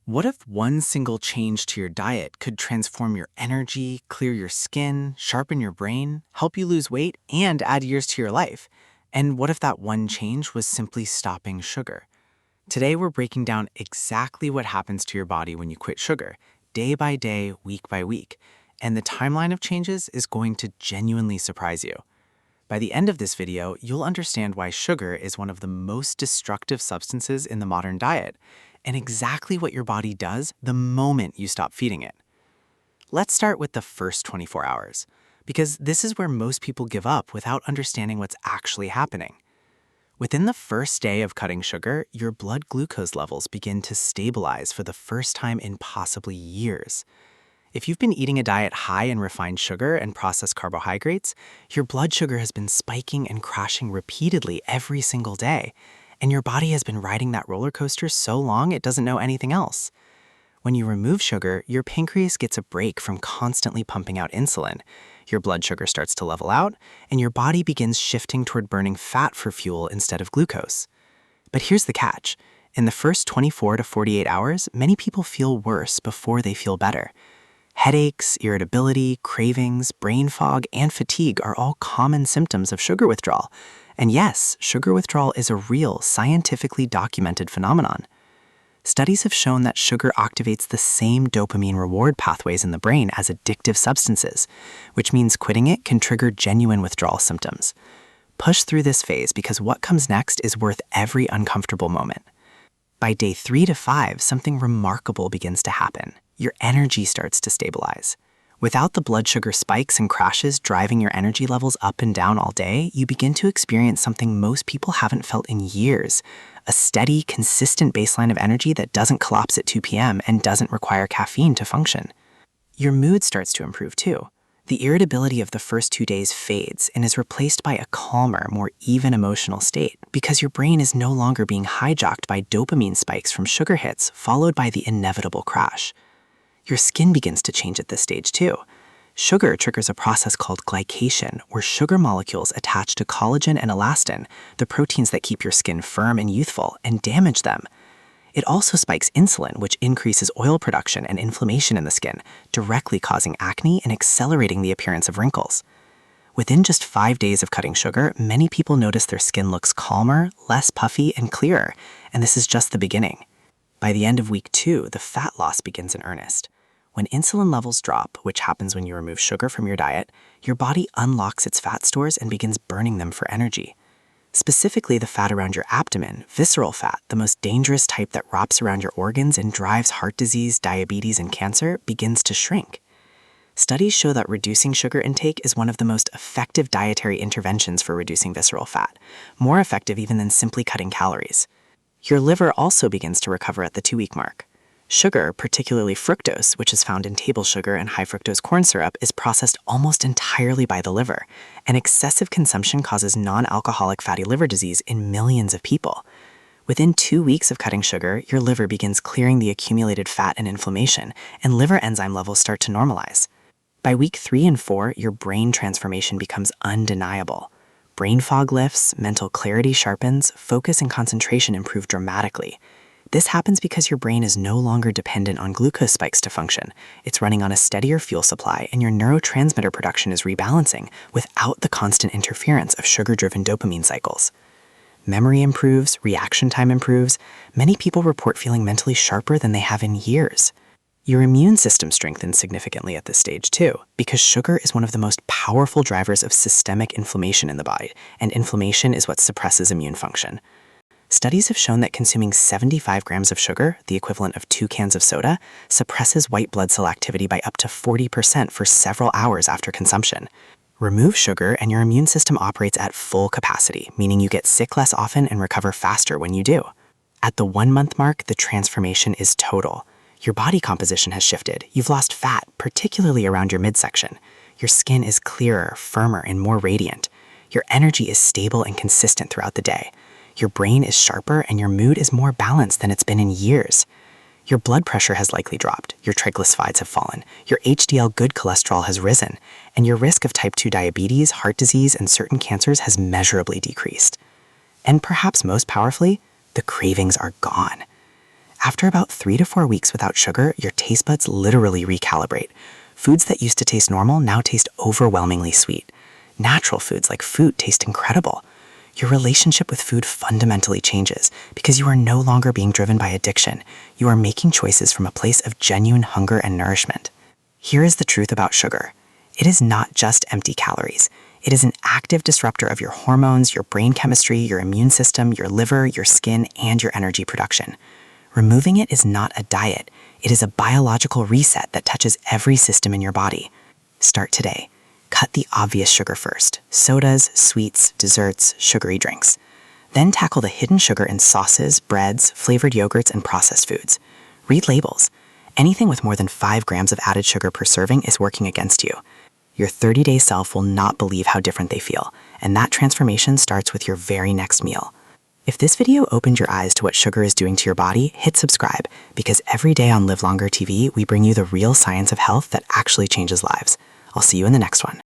What if one single change to your diet could transform your energy, clear your skin, sharpen your brain, help you lose weight, and add years to your life? And what if that one change was simply stopping sugar? Today, we're breaking down exactly what happens to your body when you quit sugar, day by day, week by week. And the timeline of changes is going to genuinely surprise you. By the end of this video, you'll understand why sugar is one of the most destructive substances in the modern diet, and exactly what your body does the moment you stop feeding it. Let's start with the first 24 hours, because this is where most people give up without understanding what's actually happening. Within the first day of cutting sugar, your blood glucose levels begin to stabilize for the first time in possibly years. If you've been eating a diet high in refined sugar and processed carbohydrates, your blood sugar has been spiking and crashing repeatedly every single day, and your body has been riding that roller coaster so long it doesn't know anything else. When you remove sugar, your pancreas gets a break from constantly pumping out insulin. Your blood sugar starts to level out, and your body begins shifting toward burning fat for fuel instead of glucose. But here's the catch. In the first 24 to 48 hours, many people feel worse before they feel better. Headaches, irritability, cravings, brain fog, and fatigue are all common symptoms of sugar withdrawal. And yes, sugar withdrawal is a real, scientifically documented phenomenon. Studies have shown that sugar activates the same dopamine reward pathways in the brain as addictive substances, which means quitting it can trigger genuine withdrawal symptoms. Push through this phase because what comes next is worth every uncomfortable moment. By day 3 to 5, something remarkable begins to happen. Your energy starts to stabilize. Without the blood sugar spikes and crashes driving your energy levels up and down all day, you begin to experience something most people haven't felt in years: a steady, consistent baseline of energy that doesn't collapse at 2 p.m. and doesn't require caffeine to function. Your mood starts to improve too. The irritability of the first 2 days fades and is replaced by a calmer, more even emotional state because your brain is no longer being hijacked by dopamine spikes from sugar hits followed by the inevitable crash. Your skin begins to change at this stage too. Sugar triggers a process called glycation, where sugar molecules attach to collagen and elastin, the proteins that keep your skin firm and youthful, and damage them. It also spikes insulin, which increases oil production and inflammation in the skin, directly causing acne and accelerating the appearance of wrinkles. Within just 5 days of cutting sugar, many people notice their skin looks calmer, less puffy, and clearer, and this is just the beginning. By the end of week 2, the fat loss begins in earnest. When insulin levels drop, which happens when you remove sugar from your diet, your body unlocks its fat stores and begins burning them for energy. Specifically, the fat around your abdomen, visceral fat, the most dangerous type that wraps around your organs and drives heart disease, diabetes, and cancer, begins to shrink. Studies show that reducing sugar intake is one of the most effective dietary interventions for reducing visceral fat, more effective even than simply cutting calories. Your liver also begins to recover at the 2-week mark. Sugar, particularly fructose, which is found in table sugar and high fructose corn syrup, is processed almost entirely by the liver, and excessive consumption causes non-alcoholic fatty liver disease in millions of people. Within 2 weeks of cutting sugar, your liver begins clearing the accumulated fat and inflammation, and liver enzyme levels start to normalize. By week 3 and 4, your brain transformation becomes undeniable. Brain fog lifts, mental clarity sharpens, focus and concentration improve dramatically. This happens because your brain is no longer dependent on glucose spikes to function. It's running on a steadier fuel supply, and your neurotransmitter production is rebalancing without the constant interference of sugar-driven dopamine cycles. Memory improves, reaction time improves. Many people report feeling mentally sharper than they have in years. Your immune system strengthens significantly at this stage too, because sugar is one of the most powerful drivers of systemic inflammation in the body, and inflammation is what suppresses immune function. Studies have shown that consuming 75 grams of sugar, the equivalent of 2 cans of soda, suppresses white blood cell activity by up to 40% for several hours after consumption. Remove sugar and your immune system operates at full capacity, meaning you get sick less often and recover faster when you do. At the 1-month mark, the transformation is total. Your body composition has shifted. You've lost fat, particularly around your midsection. Your skin is clearer, firmer, and more radiant. Your energy is stable and consistent throughout the day. Your brain is sharper and your mood is more balanced than it's been in years. Your blood pressure has likely dropped, your triglycerides have fallen, your HDL good cholesterol has risen, and your risk of type 2 diabetes, heart disease, and certain cancers has measurably decreased. And perhaps most powerfully, the cravings are gone. After about 3 to 4 weeks without sugar, your taste buds literally recalibrate. Foods that used to taste normal now taste overwhelmingly sweet. Natural foods like fruit taste incredible. Your relationship with food fundamentally changes because you are no longer being driven by addiction. You are making choices from a place of genuine hunger and nourishment. Here is the truth about sugar. It is not just empty calories. It is an active disruptor of your hormones, your brain chemistry, your immune system, your liver, your skin, and your energy production. Removing it is not a diet. It is a biological reset that touches every system in your body. Start today. Cut the obvious sugar first: sodas, sweets, desserts, sugary drinks. Then tackle the hidden sugar in sauces, breads, flavored yogurts, and processed foods. Read labels. Anything with more than 5 grams of added sugar per serving is working against you. Your 30-day self will not believe how different they feel, and that transformation starts with your very next meal. If this video opened your eyes to what sugar is doing to your body, hit subscribe, because every day on Live Longer TV, we bring you the real science of health that actually changes lives. I'll see you in the next one.